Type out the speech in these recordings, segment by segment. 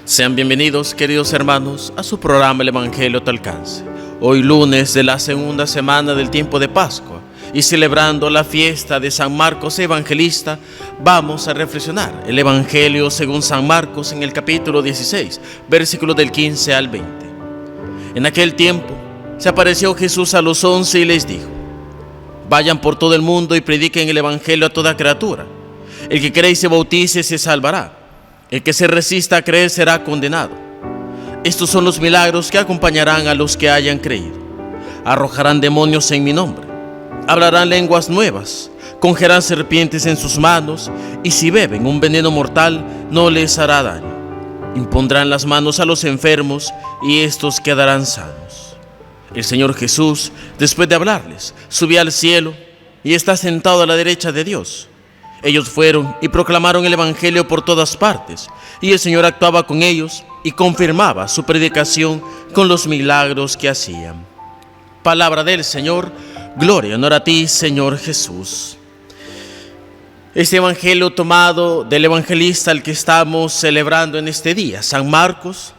Sean bienvenidos, queridos hermanos, a su programa El Evangelio a tu alcance. Hoy lunes de la segunda semana del tiempo de Pascua y celebrando la fiesta de San Marcos Evangelista, vamos a reflexionar el Evangelio según San Marcos en el capítulo 16, versículos del 15 al 20. En aquel tiempo se apareció Jesús a los 11 y les dijo: vayan por todo el mundo y prediquen el Evangelio a toda criatura. El que cree y se bautice se salvará. El que se resista a creer será condenado. Estos son los milagros que acompañarán a los que hayan creído. Arrojarán demonios en mi nombre. Hablarán lenguas nuevas. Cogerán serpientes en sus manos. Y si beben un veneno mortal, no les hará daño. Impondrán las manos a los enfermos y estos quedarán sanos. El Señor Jesús, después de hablarles, subió al cielo y está sentado a la derecha de Dios. Ellos fueron y proclamaron el Evangelio por todas partes, y el Señor actuaba con ellos y confirmaba su predicación con los milagros que hacían. Palabra del Señor, gloria y honor a ti, Señor Jesús. Este Evangelio tomado del evangelista al que estamos celebrando en este día, San Marcos,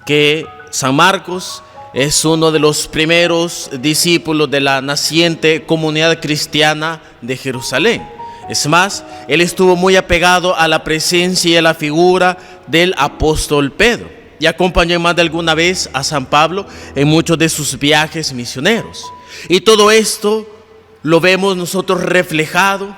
que San Marcos es uno de los primeros discípulos de la naciente comunidad cristiana de Jerusalén. Es más, él estuvo muy apegado a la presencia y a la figura del apóstol Pedro y acompañó más de alguna vez a San Pablo en muchos de sus viajes misioneros. Y todo esto lo vemos nosotros reflejado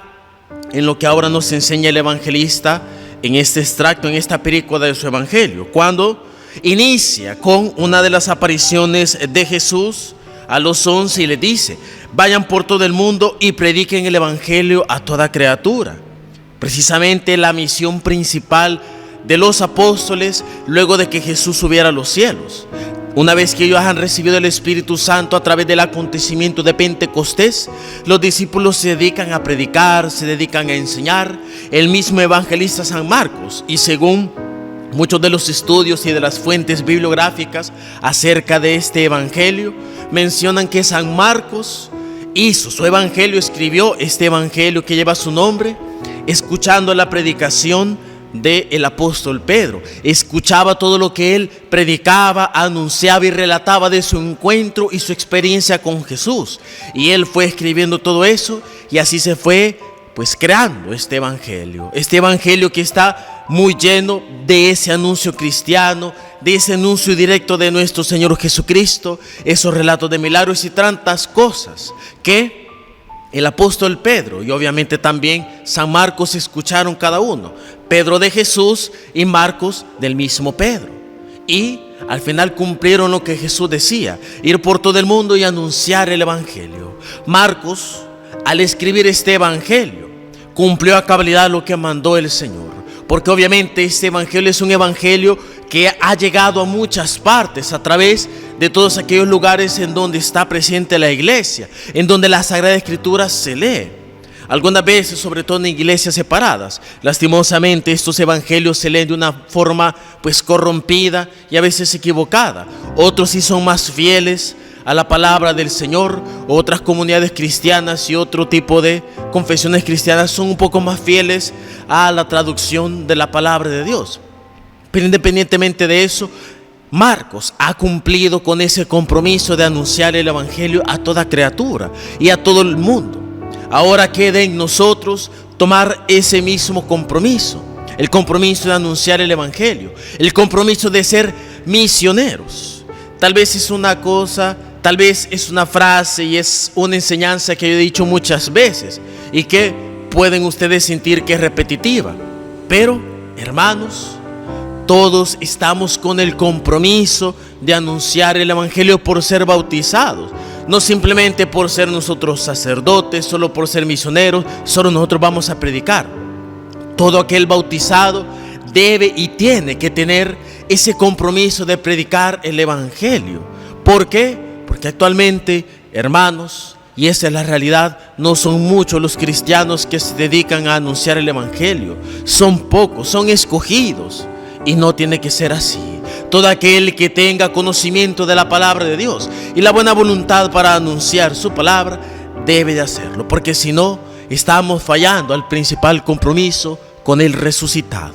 en lo que ahora nos enseña el evangelista en este extracto, en esta película de su evangelio, cuando inicia con una de las apariciones de Jesús a los 11 y le dice: vayan por todo el mundo y prediquen el Evangelio a toda criatura. Precisamente la misión principal de los apóstoles luego de que Jesús subiera a los cielos. Una vez que ellos han recibido el Espíritu Santo a través del acontecimiento de Pentecostés, los discípulos se dedican a predicar, se dedican a enseñar. El mismo evangelista San Marcos, y según muchos de los estudios y de las fuentes bibliográficas acerca de este evangelio, mencionan que San Marcos hizo su evangelio, escribió este evangelio que lleva su nombre, escuchando la predicación del apóstol Pedro. Escuchaba todo lo que él predicaba, anunciaba y relataba de su encuentro y su experiencia con Jesús. Y él fue escribiendo todo eso y así se fue creando este evangelio que está muy lleno de ese anuncio cristiano, de ese anuncio directo de nuestro Señor Jesucristo, esos relatos de milagros y tantas cosas que el apóstol Pedro y obviamente también San Marcos escucharon cada uno. Pedro de Jesús y Marcos del mismo Pedro. Y al final cumplieron lo que Jesús decía: ir por todo el mundo y anunciar el evangelio. Marcos, al escribir este evangelio, cumplió a cabalidad lo que mandó el Señor, porque obviamente este evangelio es un evangelio que ha llegado a muchas partes a través de todos aquellos lugares en donde está presente la iglesia, en donde la Sagrada Escritura se lee. Algunas veces, sobre todo en iglesias separadas, lastimosamente estos evangelios se leen de una forma corrompida y a veces equivocada. Otros sí son más fieles a la palabra del Señor. Otras comunidades cristianas y otro tipo de confesiones cristianas son un poco más fieles a la traducción de la palabra de Dios. Pero independientemente de eso, Marcos ha cumplido con ese compromiso de anunciar el evangelio a toda criatura y a todo el mundo. Ahora queda en nosotros tomar ese mismo compromiso, el compromiso de anunciar el evangelio, el compromiso de ser misioneros. Tal vez es una cosa, tal vez es una frase y es una enseñanza que yo he dicho muchas veces y que pueden ustedes sentir que es repetitiva. Pero, hermanos, todos estamos con el compromiso de anunciar el evangelio por ser bautizados. No simplemente por ser nosotros sacerdotes, solo por ser misioneros, solo nosotros vamos a predicar. Todo aquel bautizado debe y tiene que tener ese compromiso de predicar el evangelio. ¿Por qué? Porque actualmente, hermanos, y esa es la realidad, no son muchos los cristianos que se dedican a anunciar el evangelio. Son pocos, son escogidos. Y no tiene que ser así. Todo aquel que tenga conocimiento de la palabra de Dios y la buena voluntad para anunciar su palabra debe de hacerlo, porque si no, estamos fallando al principal compromiso con el resucitado.